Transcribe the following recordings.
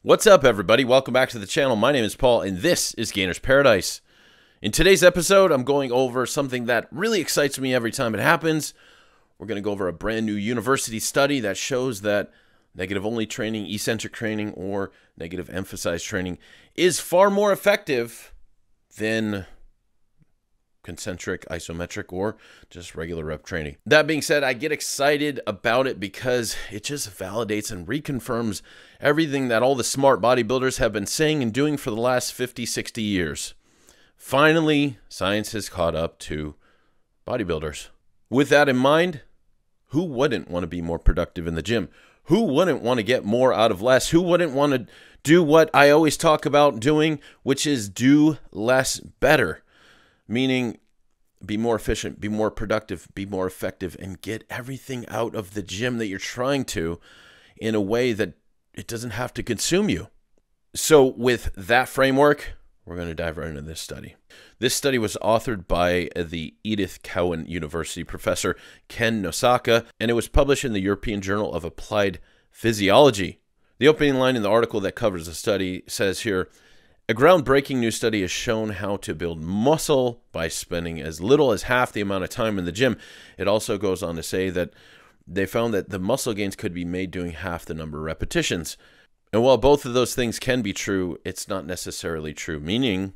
What's up, everybody? Welcome back to the channel. My name is Paul, and this is Gainer's Paradise. In today's episode, I'm going over something that really excites me every time it happens. We're going to go over a brand new university study that shows that negative-only training, eccentric training, or negative emphasized training is far more effective than concentric, isometric, or just regular rep training. That being said, I get excited about it because it just validates and reconfirms everything that all the smart bodybuilders have been saying and doing for the last 50, 60 years. Finally, science has caught up to bodybuilders. With that in mind, who wouldn't want to be more productive in the gym? Who wouldn't want to get more out of less? Who wouldn't want to do what I always talk about doing, which is do less better? Meaning, be more efficient, be more productive, be more effective, and get everything out of the gym that you're trying to in a way that it doesn't have to consume you. So with that framework, we're going to dive right into this study. This study was authored by the Edith Cowan University professor Ken Nosaka, and it was published in the European Journal of Applied Physiology. The opening line in the article that covers the study says here, "A groundbreaking new study has shown how to build muscle by spending as little as half the amount of time in the gym." It also goes on to say that they found that the muscle gains could be made doing half the number of repetitions. And while both of those things can be true, it's not necessarily true. Meaning,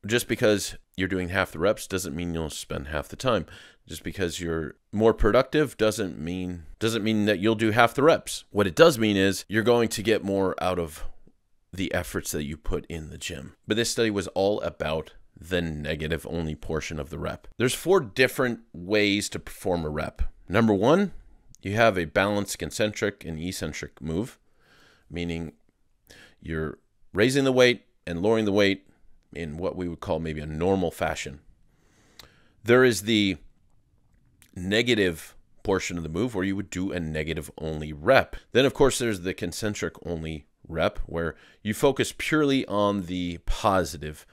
just because you're doing half the reps doesn't mean you'll spend half the time. Just because you're more productive doesn't mean that you'll do half the reps. What it does mean is you're going to get more out of the efforts that you put in the gym. But this study was all about the negative only portion of the rep. There's 4 different ways to perform a rep. Number 1, you have a balanced concentric and eccentric move, meaning you're raising the weight and lowering the weight in what we would call maybe a normal fashion. There is the negative portion of the move where you would do a negative only rep. Then of course there's the concentric only rep where you focus purely on the positive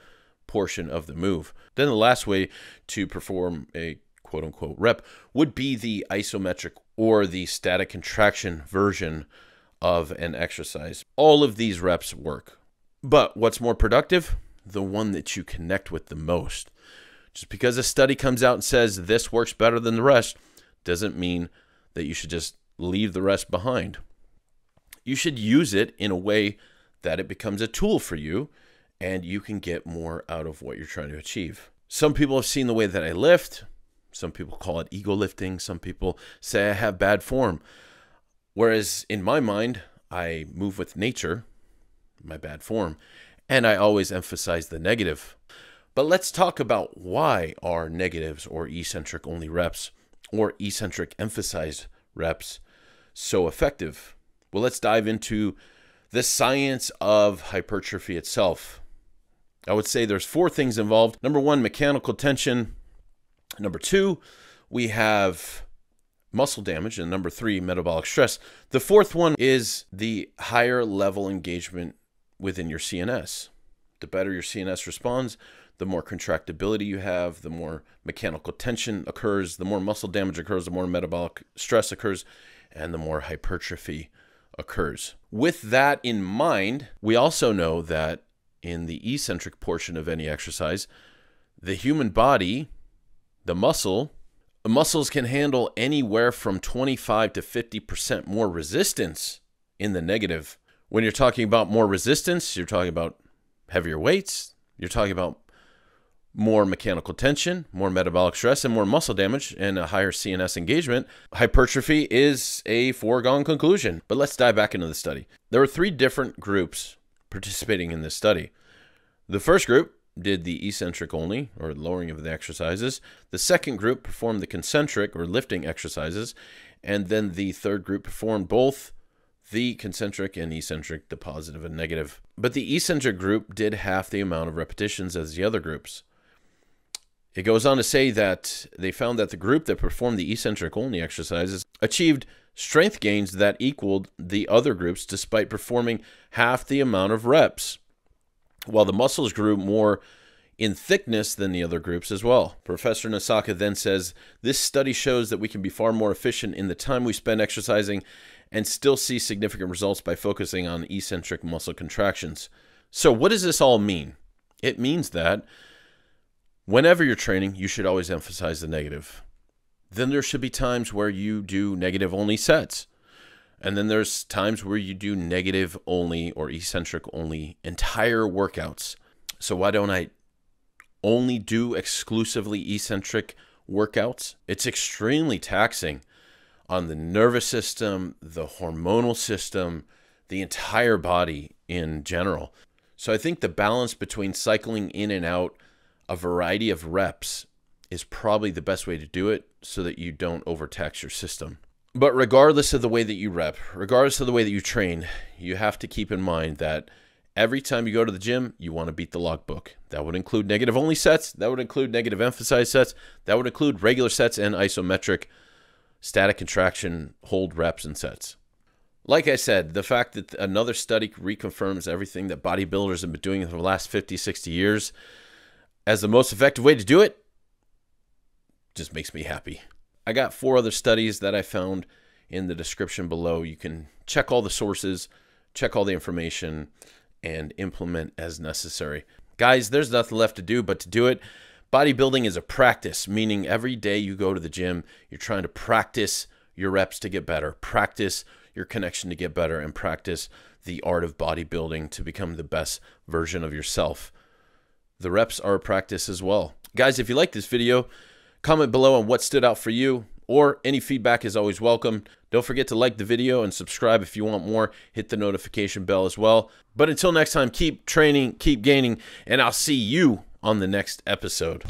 portion of the move. Then the last way to perform a quote-unquote rep would be the isometric or the static contraction version of an exercise. All of these reps work. But what's more productive? The one that you connect with the most. Just because a study comes out and says this works better than the rest doesn't mean that you should just leave the rest behind. You should use it in a way that it becomes a tool for you and you can get more out of what you're trying to achieve. Some people have seen the way that I lift. Some people call it ego lifting. Some people say I have bad form. Whereas in my mind, I move with nature, my bad form, and I always emphasize the negative. But let's talk about why are negatives or eccentric only reps or eccentric emphasized reps so effective? Well, let's dive into the science of hypertrophy itself. I would say there's 4 things involved. Number 1, mechanical tension. Number 2, we have muscle damage. And number 3, metabolic stress. The 4th one is the higher level engagement within your CNS. The better your CNS responds, the more contractibility you have, the more mechanical tension occurs, the more muscle damage occurs, the more metabolic stress occurs, and the more hypertrophy occurs. With that in mind, we also know that in the eccentric portion of any exercise, the human body, the muscles can handle anywhere from 25 to 50% more resistance in the negative. When you're talking about more resistance, you're talking about heavier weights, you're talking about more mechanical tension, more metabolic stress, and more muscle damage, and a higher CNS engagement. Hypertrophy is a foregone conclusion. But let's dive back into the study. There were 3 different groups participating in this study. The first group did the eccentric only, or lowering of the exercises. The second group performed the concentric, or lifting exercises. And then the third group performed both the concentric and eccentric, the positive and negative. But the eccentric group did half the amount of repetitions as the other groups. It goes on to say that they found that the group that performed the eccentric only exercises achieved strength gains that equaled the other groups despite performing half the amount of reps, while the muscles grew more in thickness than the other groups as well. Professor Nosaka then says, "This study shows that we can be far more efficient in the time we spend exercising and still see significant results by focusing on eccentric muscle contractions. So what does this all mean? It means that whenever you're training, you should always emphasize the negative. Then there should be times where you do negative only sets. And then there's times where you do negative only or eccentric only entire workouts. So why don't I only do exclusively eccentric workouts? It's extremely taxing on the nervous system, the hormonal system, the entire body in general. So I think the balance between cycling in and out a variety of reps is probably the best way to do it so that you don't overtax your system. But regardless of the way that you rep, regardless of the way that you train, you have to keep in mind that every time you go to the gym, you want to beat the logbook. That would include negative only sets. That would include negative emphasized sets. That would include regular sets and isometric static contraction hold reps and sets. Like I said, the fact that another study reconfirms everything that bodybuilders have been doing for the last 50, 60 years as the most effective way to do it just makes me happy. I got 4 other studies that I found in the description below. You can check all the sources, check all the information, and implement as necessary. Guys, there's nothing left to do but to do it. Bodybuilding is a practice, meaning every day you go to the gym, you're trying to practice your reps to get better, practice your connection to get better, and practice the art of bodybuilding to become the best version of yourself. The reps are a practice as well. Guys, if you like this video, comment below on what stood out for you, or any feedback is always welcome. Don't forget to like the video and subscribe if you want more. Hit the notification bell as well. But until next time, keep training, keep gaining, and I'll see you on the next episode.